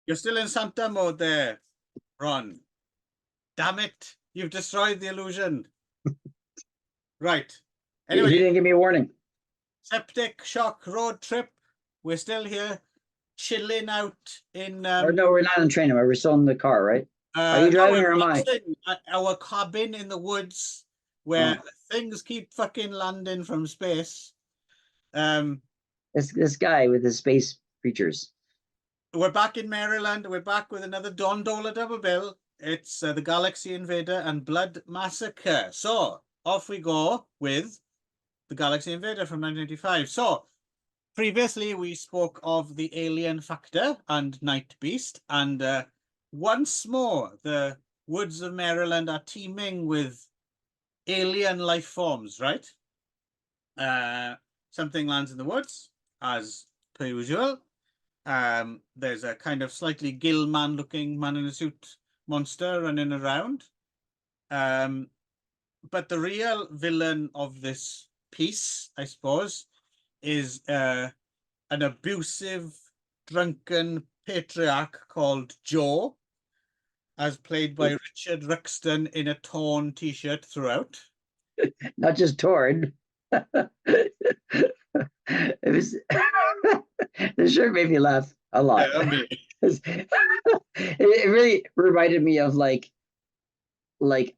You're still in Santa mode there, Ron. Damn it. You've destroyed the illusion. Right. You Anyway, didn't give me a warning. Septic Shock Road Trip. We're still here, chilling out in Or no, we're not on the train anymore. We're still in the car, right? Are you no, driving we're or am I? relaxing at our cabin in the woods where things keep fucking landing from space. This guy with his space creatures. We're back in Maryland. We're back with another Dohler double bill. It's the Galaxy Invader and Blood Massacre. So off we go with the Galaxy Invader from 1995. So previously we spoke of the alien factor and Night Beast, and once more the woods of Maryland are teeming with alien life forms, right? Something lands in the woods, as per usual. There's a kind of slightly gill man looking man in a suit monster running around. But the real villain of this piece, I suppose, is an abusive, drunken patriarch called Joe, as played by Richard Ruxton in a torn t-shirt throughout. Not just torn. It was the shirt made me laugh a lot. It really reminded me of like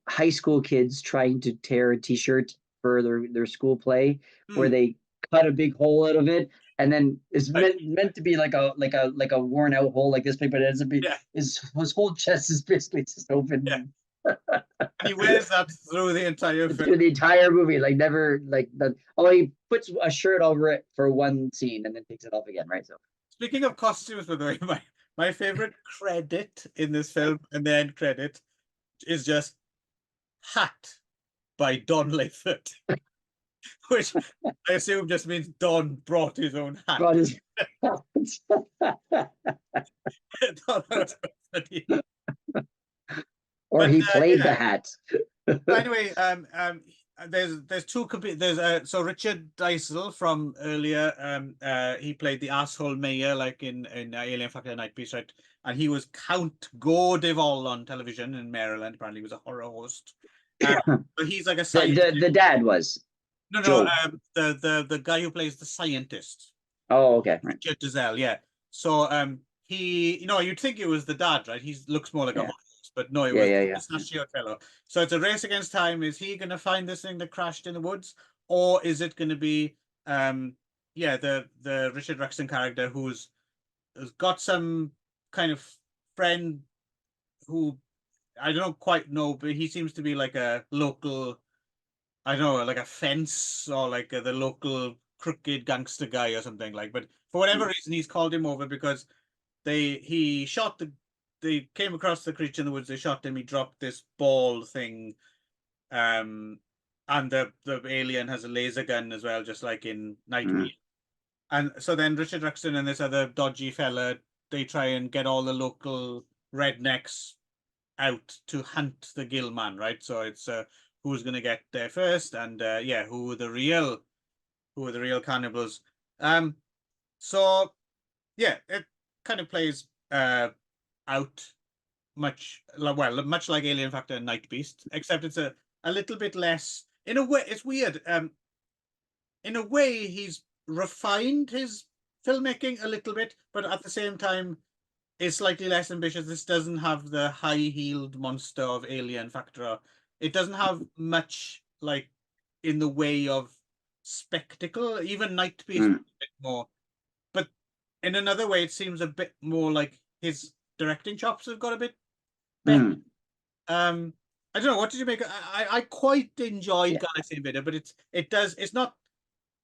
high school kids trying to tear a t-shirt for their school play, where they cut a big hole out of it, and then it's meant to be like a worn out hole like this big, but it ends up being his whole chest is basically just open. Yeah. And he wears that through the entire film. Through the entire movie, like never like that. Oh, he puts a shirt over it for one scene and then takes it off again, right? So speaking of costumes, by the way, my favorite credit in this film and the end credit is just hat by Don Layford, which I assume just means Don brought his own hat. brought his or he played the hat. Anyway, there's two complete. So Richard Diesel from earlier. He played the asshole mayor, like in Alien Factor Night Beast, right? And he was Count Gordevol on television in Maryland. Apparently, he was a horror host. But he's like a scientist. The dad was. No, the guy who plays the scientist. Oh, okay. Right. Richard Diesel, yeah. So he, you'd think it was the dad, right? He looks more like a horror host, but no, it was the mustachioed fellow. So it's a race against time. Is he going to find this thing that crashed in the woods, or is it going to be the Richard Ruxton character has got some kind of friend who I don't quite know, but he seems to be like a local, I don't know, like a fence or like the local crooked gangster guy or something like. But for whatever reason, he's called him over because they came across the creature in the woods. They shot him. He dropped this ball thing, and the alien has a laser gun as well, just like in Nightmare. And so then Richard Ruxton and this other dodgy fella, they try and get all the local rednecks out to hunt the gill man, right? So it's who's going to get there first, and who are the real cannibals. So yeah, it kind of plays out much like Alien Factor and Night Beast, except it's a little bit less. In a way, it's weird. In a way, he's refined his filmmaking a little bit, but at the same time, is slightly less ambitious. This doesn't have the high-heeled monster of Alien Factor. It doesn't have much like in the way of spectacle. Even Night Beast a bit more, but in another way, it seems a bit more like his directing chops have got a bit better. I don't know. What did you make? I quite enjoyed Galaxy Invader, but it's not.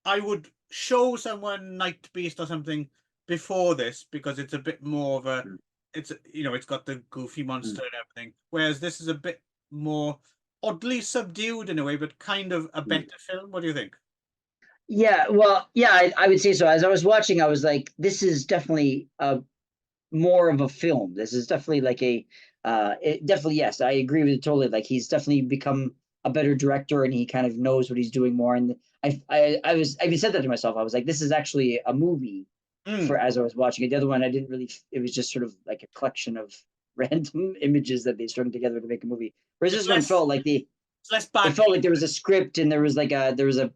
I would show someone Night Beast or something before this because it's a bit more of a. It's got the goofy monster and everything, whereas this is a bit more oddly subdued in a way, but kind of a better film. What do you think? Yeah, well, yeah, I would say so. As I was watching, I was like, this is definitely more of a film. This is definitely like yes, I agree with you totally. Like he's definitely become a better director and he kind of knows what he's doing more. And I even said that to myself. I was like, this is actually a movie for as I was watching it. The other one I didn't really. It was just sort of like a collection of random images that they strung together to make a movie. Whereas It's this one less, felt like it's less it bad. felt like there was a script and there was a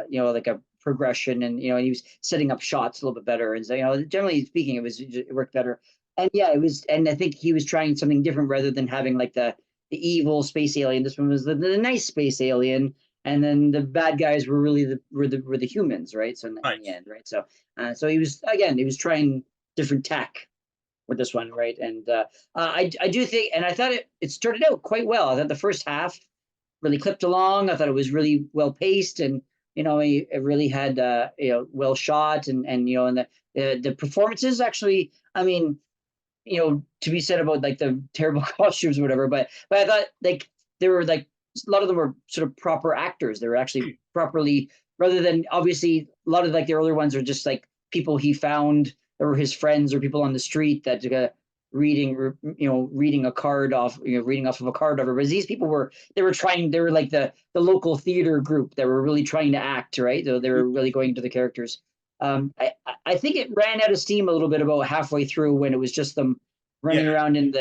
you know, like a progression, and you know, he was setting up shots a little bit better, and so, you know, generally speaking it worked better. And yeah, it was, and I think he was trying something different rather than having like the evil space alien. This one was the nice space alien, and then the bad guys were really the humans, right? So in Right. the end, right? So so he was trying different tack with this one, right? And I do think, and I thought it started out quite well. I thought the first half really clipped along. I thought it was really well paced, and you know, it really had you know, well shot, and you know, and the performances actually. I mean, you know, to be said about like the terrible costumes or whatever, but I thought like they were like a lot of them were sort of proper actors. They were actually properly, rather than obviously a lot of like the earlier ones are just like people he found that were his friends or people on the street that reading, you know, reading a card off, you know, reading off of a card over. But these people were, they were like the local theater group that were really trying to act, right? So they were really going into the characters. I think it ran out of steam a little bit about halfway through when it was just them running Yeah. around in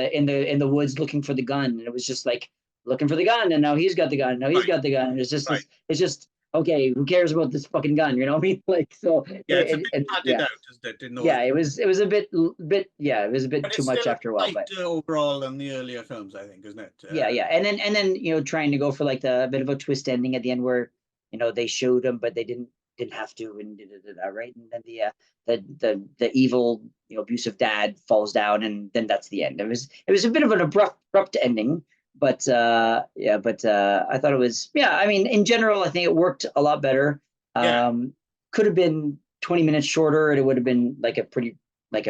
the woods looking for the gun, and it was just like looking for the gun, and now he's got the gun, now he's Right. got the gun, and Right. it's just okay. Who cares about this fucking gun? You know what I mean? Like so. Yeah, it's a bit padded Yeah, out, isn't it? In yeah. order, It was a bit yeah. It was a bit but too it's much still after a while, but lighter overall than the earlier films, I think, isn't it? yeah, yeah. And then you know, trying to go for like the bit of a twist ending at the end where you know they showed him, but they didn't have to, and right. And then the evil, you know, abusive dad falls down, and then that's the end. It was a bit of an abrupt ending, but yeah, but I thought it was, yeah. I mean, in general, I think it worked a lot better. Yeah, Could have been 20 minutes shorter, and it would have been like a pretty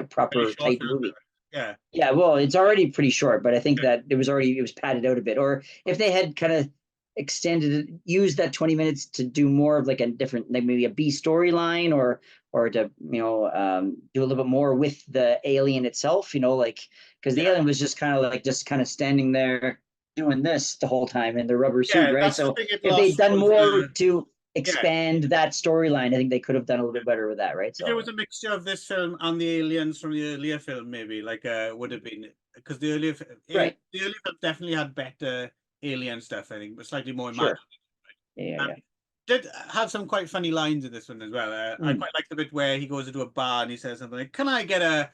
proper short tight film. movie. Yeah, Yeah, well, it's already pretty short, but I think yeah, that it was padded out a bit. Or if they had kind of extended it, used that 20 minutes to do more of like a different, like maybe a B storyline, or to, you know, do a little bit more with the alien itself, you know, like because the yeah, alien was just kind of like just kind of standing there doing this the whole time in the rubber suit, yeah. right? That's the So thing it if they'd lost done was more the to yeah. expand that storyline, I think they could have done a little bit better with that, right? If it So was a mixture of this film and the aliens from the earlier film, maybe like would have been, because right, the earlier film definitely had better alien stuff, I think, but slightly more sure, imaginative. yeah, Um, yeah, did have some quite funny lines in this one as well. I mm, quite like the bit where he goes into a bar and he says something like, "Can I get a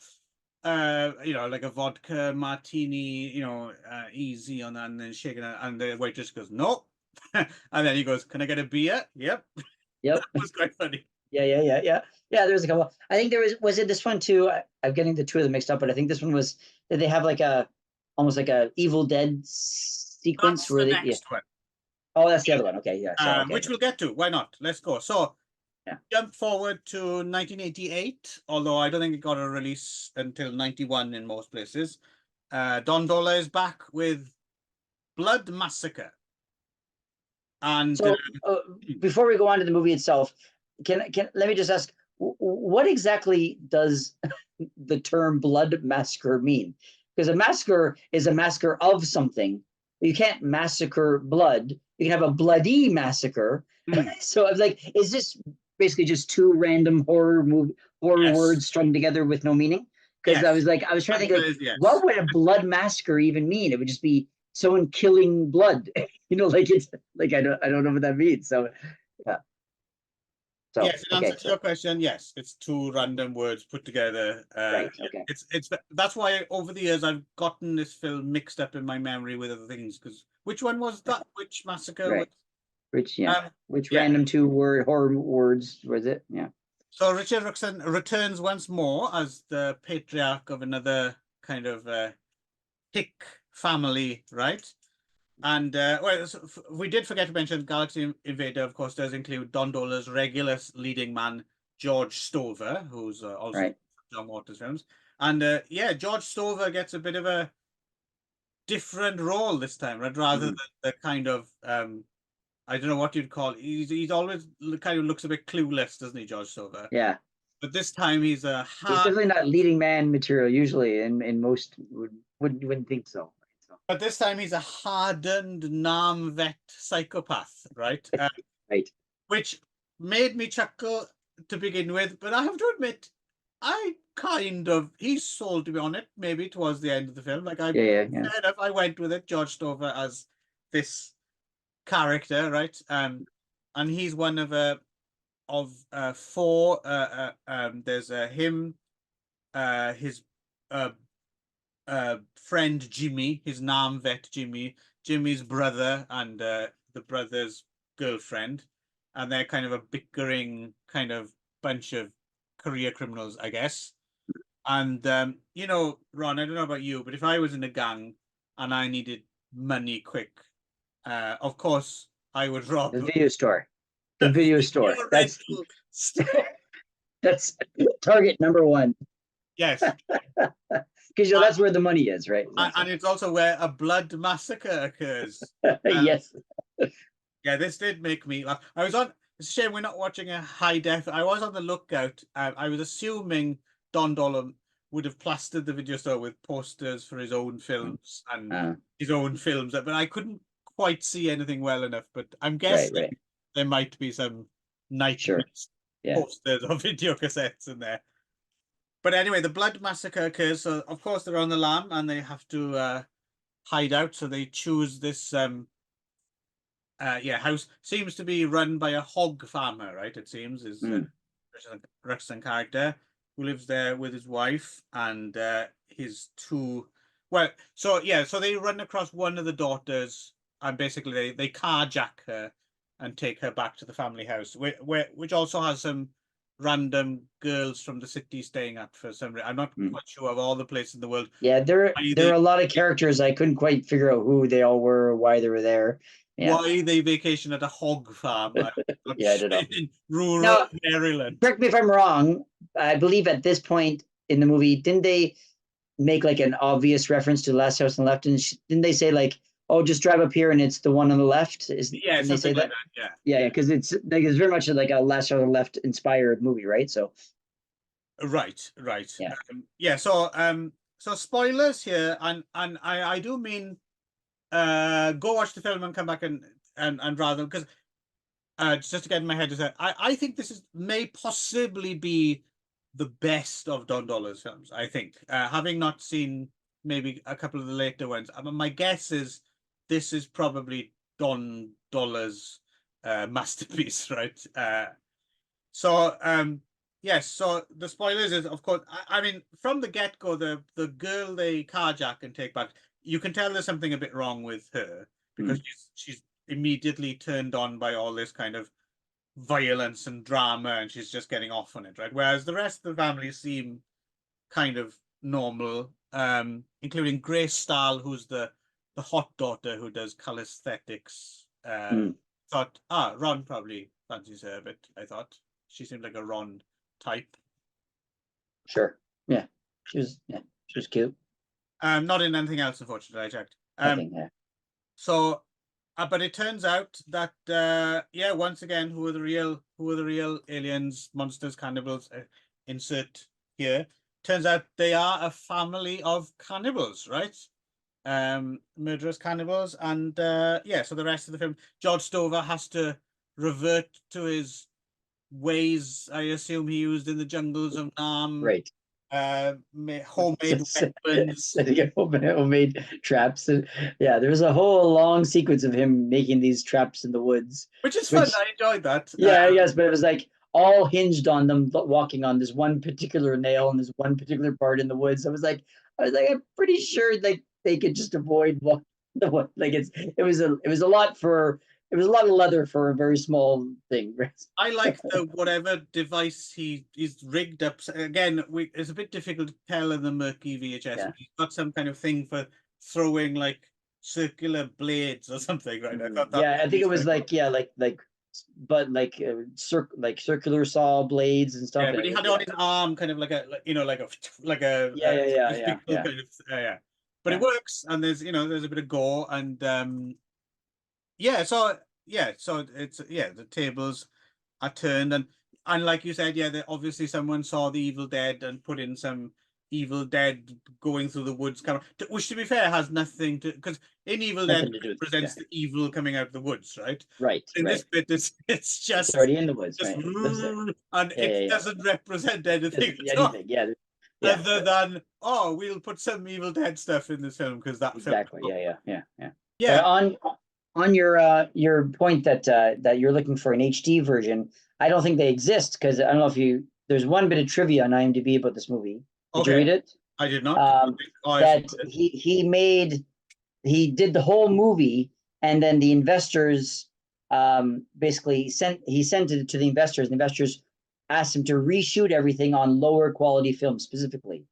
you know, like a vodka martini, you know, easy on that," and then shaking it, and the waitress goes, "No," and then he goes, "Can I get a beer?" Yep, that yep. was quite funny. Yeah. There's a couple. I think there was it this one too. I'm getting the two of them mixed up, but I think this one was, did they have like a almost like a Evil Dead sequence That's where the they, yeah. next one. Oh, that's the other one. Okay, yeah. So okay, Which we'll get to. Why not? Let's go. So yeah. jump forward to 1988, although I don't think it got a release until 91 in most places. Don Dohler is back with Blood Massacre. And So before we go on to the movie itself, can let me just ask, what exactly does the term blood massacre mean? Because a massacre is a massacre of something. You can't massacre blood. You can have a bloody massacre. So I was like, is this basically just two random horror yes, words strung together with no meaning? Because yes, I was trying to think answer like, is yes. what would a blood massacre even mean? It would just be someone killing blood. You know, like it's like I don't know what that means. So yeah. So Yes, in okay. answer to your So question, yes, it's two random words put together. right. Okay. It's that's why over the years I've gotten this film mixed up in my memory with other things. Because which one was that? Which massacre was? Right. Which yeah. Um, Which yeah. random two word horror words was it? Yeah. So Richard Ruxon returns once more as the patriarch of another kind of hick family, right? And well, so we did forget to mention Galaxy Invader, of course, does include Don Dohler's regular leading man, George Stover, who's also Right. John Waters films. And yeah, George Stover gets a bit of a different role this time, right? Rather than Mm. the kind of I don't know what you'd call. He's always kind of looks a bit clueless, doesn't he, George Stover? Yeah. But this time he's a He's hard. definitely not leading man material usually, in most wouldn't think so. So But this time he's a hardened Nam vet psychopath, right? right. Which made me chuckle to begin with. But I have to admit, I kind of he's sold me on it maybe towards the end of the film. Like Yeah, yeah, yeah. fair enough, I went with it. George Stover as this character, right? And he's one of four. There's him, his uh, friend Jimmy, his Nam vet Jimmy, Jimmy's brother, and the brother's girlfriend, and they're kind of a bickering kind of bunch of career criminals, I guess. And you know, Ron, I don't know about you, but if I was in a gang and I needed money quick, of course I would rob The video store. The video store. your That's rental store. that's target number one. Yes, Because you know that's where the money is, right? and it's also where a blood massacre occurs. Yes. Yeah, this did make me laugh. I was on. It's a shame we're not watching a high def. I was on the lookout. I was assuming Don Dohler would have plastered the video store with posters for his own films and his own films, but I couldn't quite see anything well enough. But I'm guessing right. there might be some nightmares Yeah. posters or video cassettes in there. But anyway, the blood massacre occurs. So of course they're on the lam and they have to hide out. So they choose this house seems to be run by a hog farmer, right? It seems is Ruxton character who lives there with his wife and his two. Well, so yeah, so they run across one of the daughters and basically they carjack her and take her back to the family house, which also has some random girls from the city staying at for some reason. I'm not quite sure of all the places in the world. Yeah, there are a lot of characters I couldn't quite figure out who they all were or why they were there. Yeah. Why they vacation at a hog farm? Yeah, I don't know. In rural Now, Maryland. Correct me if I'm wrong. I believe at this point in the movie, didn't they make like an obvious reference to the last house on the left? And didn't they say like, "Oh, just drive up here and it's the one on the left"? Yeah, didn't they say like that? Yeah, because it's very much like a last house on the left inspired movie, right? So. Right. Yeah. So spoilers here, and I do mean go watch the film and come back and rather because just to get in my head is that I think this may possibly be the best of Don Dohler's films. I think having not seen maybe a couple of the later ones, my guess is this is probably Don Dohler's masterpiece, right? Yes, so the spoilers is, of course, I mean, from the get-go, the girl they carjack and take back, you can tell there's something a bit wrong with her because she's immediately turned on by all this kind of violence and drama and she's just getting off on it, right? Whereas the rest of the family seem kind of normal, including Grace Stahl, who's the hot daughter who does calisthenics. Thought, Ron probably fancies her a bit, I thought. She seemed like a Ron type. Sure. Yeah. She was cute. Not in anything else, unfortunately, I checked. Nothing, yeah. So but it turns out that once again, who are the real aliens, monsters, cannibals, insert here. Turns out they are a family of cannibals, right? Murderous cannibals, and so the rest of the film, George Stover has to revert to his ways I assume he used in the jungles of Nam. Right. Homemade weapons. Homemade traps. Yeah, there's a whole long sequence of him making these traps in the woods. Which is fun. I enjoyed that. Yeah, yes, but it was like all hinged on them walking on this one particular nail and this one particular part in the woods. I was like, I'm pretty sure like they could just avoid walking the wood. Like it was a lot of leather for a very small thing. I like the whatever device he's rigged up. Again, it's a bit difficult to tell in the murky VHS. Yeah. He's got some kind of thing for throwing like circular blades or something, right? I thought that I think it was like circular saw blades and stuff. Yeah, but he had it on his arm, kind of like a kind of But it works, and there's a bit of gore, and so it's the tables are turned, and like you said, obviously someone saw The Evil Dead and put in some Evil Dead going through the woods camera, which to be fair has nothing to, because in Evil Dead Nothing to do with represents the evil coming out of the woods, right? Right, In this right. bit, it's It's just already in the woods, just right? It lives there. and Yeah, it yeah, yeah. doesn't represent anything Doesn't at all, anything. Yeah, yeah. other than we'll put some Evil Dead stuff in this film because that film. Exactly. Yeah, yeah, yeah, yeah. Yeah. But on your point that that you're looking for an HD version, I don't think they exist because I don't know if you. There's one bit of trivia on IMDb about this movie. Did you Okay. read it? I did not. I That found it. he did the whole movie, and then the investors basically sent it to the investors. The investors asked him to reshoot everything on lower quality film specifically,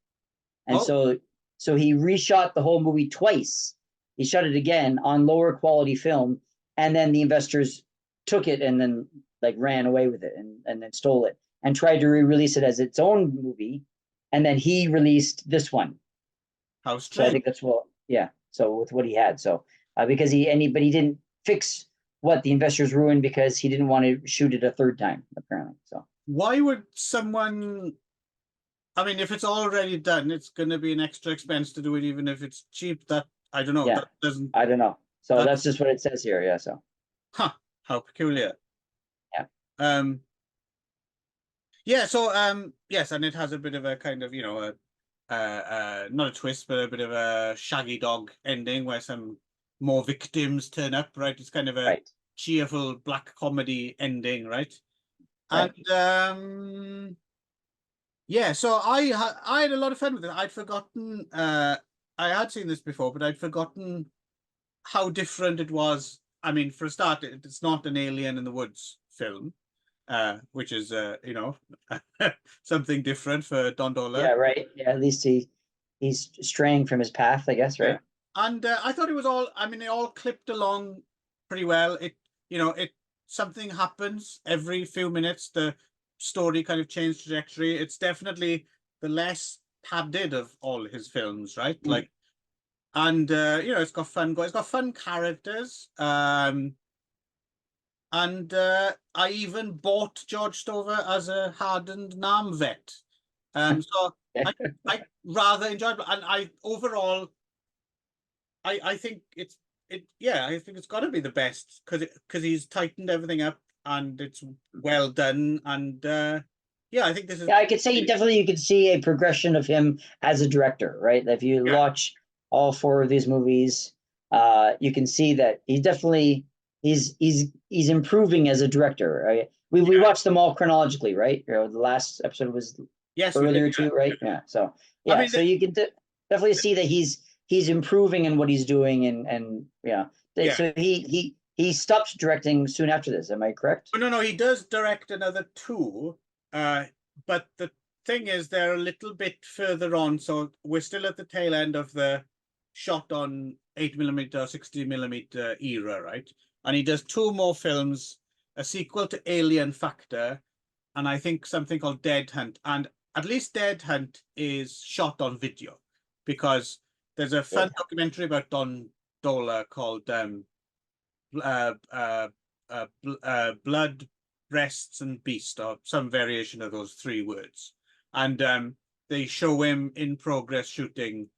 and Oh, so he reshot the whole movie twice. He shot it again on lower quality film, and then the investors took it and then like ran away with it and then stole it and tried to re-release it as its own movie, and then he released this one. how So I strange. think that's what, yeah. So with what he had, so because but he didn't fix what the investors ruined because he didn't want to shoot it a third time apparently. So Why would someone? I mean, if it's already done, it's going to be an extra expense to do it, even if it's cheap. That I don't know. yeah, That doesn't. I don't know. So That's that's just what it says here. Yeah. So how peculiar. yeah, Um. Yeah. So yes, and it has a bit of a kind of not a twist, but a bit of a Shaggy Dog ending where some more victims turn up. Right. It's kind of a right, cheerful black comedy ending, right? right. And yeah, so I had a lot of fun with it. I'd forgotten I had seen this before, but I'd forgotten how different it was. I mean, for a start, it's not an Alien in the Woods film, which is something different for Don Yeah, Dohler. right. Yeah, at least he's straying from his path, I guess, Yeah. right? And I thought it was all. I mean, it all clipped along pretty well. It something happens every few minutes. The story kind of changed trajectory. It's definitely the less padded of all his films, right? Mm. Like, and it's got fun. It's got fun characters. And I even bought George Stover as a hardened NAM vet. So I rather enjoyed it, and I overall. I think I think it's got to be the best because he's tightened everything up and it's well done and yeah, I think this is Yeah, I could say definitely you could see a progression of him as a director, right? If you yeah, watch all four of these movies, you can see that he's improving as a director. Right? We yeah. watched them all chronologically, right? The last episode was Yes, we did. earlier Yeah. too, right? Yeah. So I yeah, mean, so you can definitely see that he's improving in what he's doing, and yeah. yeah. So he stopped directing soon after this. Am I correct? Oh, no, he does direct another two, uh, but the thing is, they're a little bit further on, so we're still at the tail end of the shot on 8mm, 60mm era, right? And he does two more films, a sequel to Alien Factor, and I think something called Dead Hunt. And at least Dead Hunt is shot on video because there's a fun documentary about Don Dohler called uh, uh, Blood, Breasts, and Beast, or some variation of those three words. And they show him in progress shooting.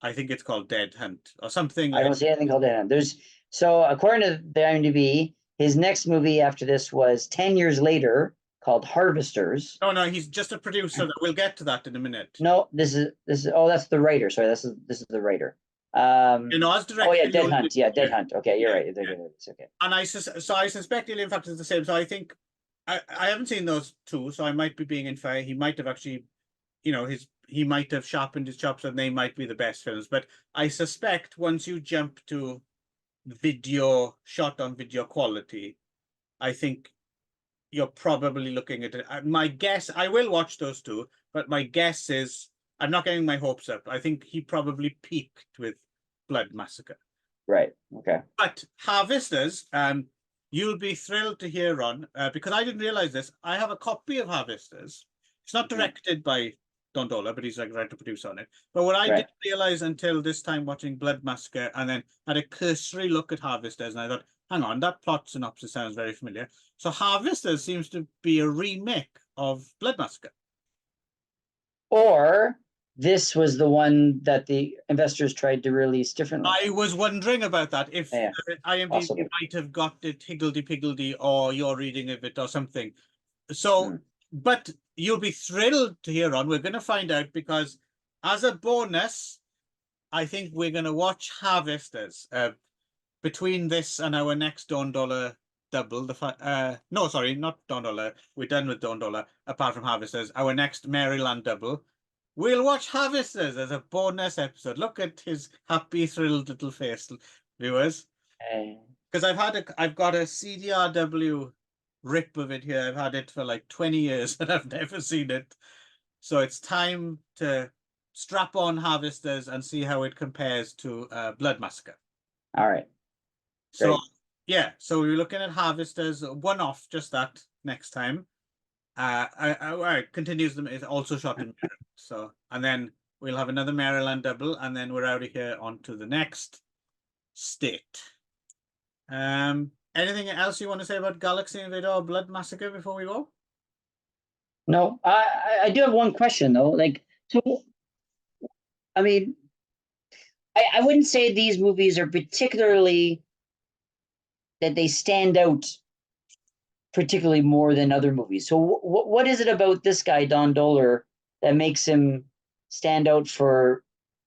I think it's called Dead Hunt or something. I don't see anything called that. So according to the IMDb, his next movie after this was 10 years later called Harvesters. No, he's just a producer. We'll get to that in a minute. No, this is that's the writer. Sorry, this is the writer. As Oh yeah, directing, Dead Hunt. Yeah, Dead yeah, Hunt. Okay, you're yeah, right. yeah. Okay. And I suspect Alien Factor is the same. So I think I haven't seen those two, so I might be being unfair. He might have actually, he might have sharpened his chops, and they might be the best films. But I suspect once you jump to video shot on video quality, I think you're probably looking at it. My guess, I will watch those two, but my guess is I'm not getting my hopes up. I think he probably peaked with Blood Massacre. Right. Okay. But Harvesters, you'll be thrilled to hear, Ron, because I didn't realize this. I have a copy of Harvesters. It's not directed by Don Dohler, but he's like writer producer on it. But what I Right. didn't realize until this time watching Blood Massacre, and then had a cursory look at Harvesters, and I thought, hang on, that plot synopsis sounds very familiar. So Harvesters seems to be a remake of Blood Massacre. Or this was the one that the investors tried to release differently. I was wondering about that. If Yeah, IMDb possibly. might have got it higgledy-piggledy, or you're reading of it or something. So, but you'll be thrilled to hear on. We're going to find out, because as a bonus, I think we're going to watch Harvesters. Between this and our next Dohler double, no, sorry, not Dohler. We're done with Dohler, apart from Harvesters. Our next Maryland double, we'll watch Harvesters as a bonus episode. Look at his happy, thrilled little face, viewers. Because I've got a CDRW rip of it here. I've had it for like 20 years and I've never seen it. So it's time to strap on Harvesters and see how it compares to Blood Massacre. All right. So Great. yeah, so we're looking at Harvesters, one off, just that next time. Continues them, is also shot in Maryland. So, and then we'll have another Maryland double, and then we're out of here on to the next state. Anything else you want to say about Galaxy Invader or Blood Massacre before we go? No, I do have one question though. Like, so, I mean, I wouldn't say these movies are particularly that they stand out particularly more than other movies. So what is it about this guy, Don Dohler, that makes him stand out for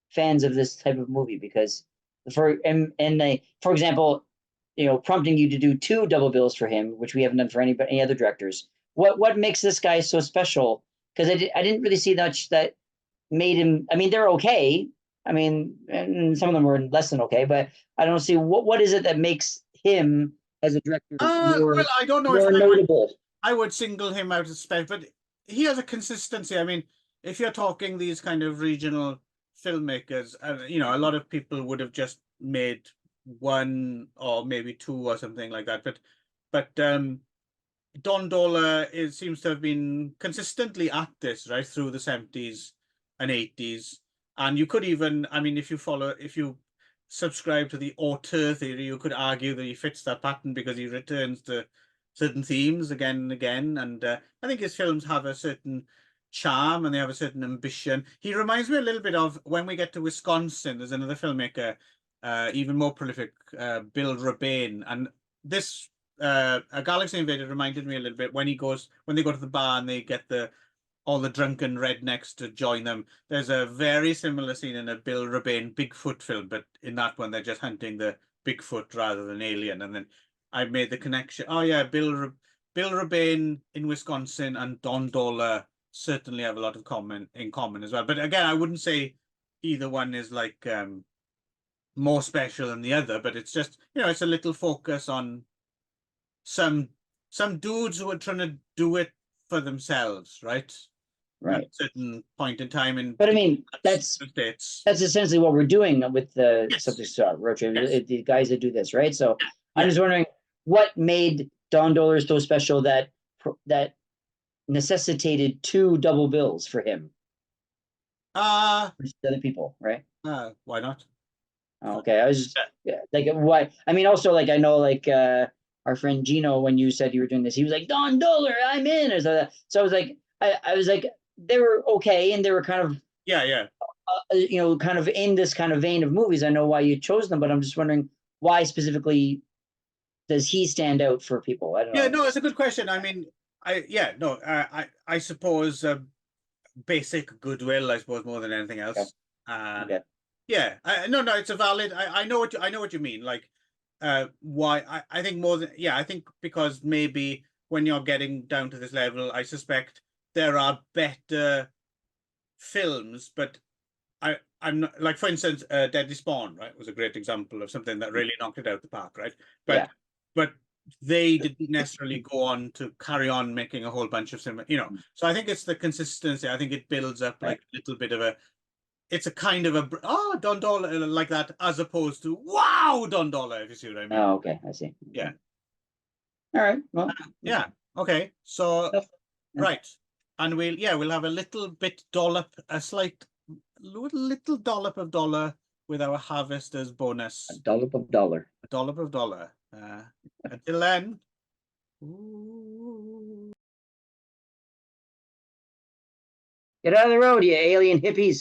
fans of this type of movie? Because for example, prompting you to do 2 double bills for him, which we haven't done for any other directors. What makes this guy so special? Because I didn't really see much that made him. I mean, they're okay. I mean, and some of them were less than okay, but I don't see what is it that makes him as a director more, well, I don't know more if notable. I would single him out as special, but he has a consistency. I mean, if you're talking these kind of regional filmmakers, a lot of people would have just made 1 or maybe 2 or something like that. But Don Dohler seems to have been consistently at this right through the 70s and 80s. And you could even, I mean, if you subscribe to the auteur theory, you could argue that he fits that pattern because he returns to certain themes again and again. And I think his films have a certain charm and they have a certain ambition. He reminds me a little bit of, when we get to Wisconsin, there's another filmmaker, even more prolific, Bill Rebane. And this A Galaxy Invader reminded me a little bit when they go to the bar and they get all the drunken rednecks to join them. There's a very similar scene in a Bill Rebane Bigfoot film, but in that one they're just hunting the Bigfoot rather than alien. And then I made the connection. Oh yeah, Bill Rebane in Wisconsin and Don Dohler certainly have a lot in common as well. But again, I wouldn't say either one is like more special than the other, but it's just, it's a little focus on some dudes who are trying to do it for themselves, right? Right. At a certain point in time. But I mean, that's essentially what we're doing with the Septic road trip. Yes. The guys that do this, right? So I'm just wondering what made Don Dohler so special that necessitated 2 double bills for him. Other people, right? Why not? Okay, I was just like, why? I mean, also, like, I know, like, our friend Gino, when you said you were doing this, he was like, Don Dohler, I'm in. Or so I was like, I was like, they were okay, and they were kind of kind of in this kind of vein of movies. I know why you chose them, but I'm just wondering why specifically does he stand out for people? I don't know. Yeah, no, it's a good question. I mean, I suppose basic goodwill, I suppose, more than anything else. Okay. Yeah, no, it's a valid. I know what you mean. Like, why I think more than I think because maybe when you're getting down to this level, I suspect there are better films, but I'm not, like, for instance, Deadly Spawn, right, was a great example of something that really knocked it out the park, right? But they didn't necessarily go on to carry on making a whole bunch of similar, So I think it's the consistency. I think it builds up like a little bit of it's a kind of Don Dohler like that, as opposed to wow, Don Dohler, if you see what I mean. Oh, okay, I see. Yeah. All right. Well. Yeah. Okay. So right, and we'll have a little bit a slight little dollop of Dohler with our Harvesters bonus. A dollop of Dohler. A dollop of Dohler. Until then. Get out of the road, you alien hippies.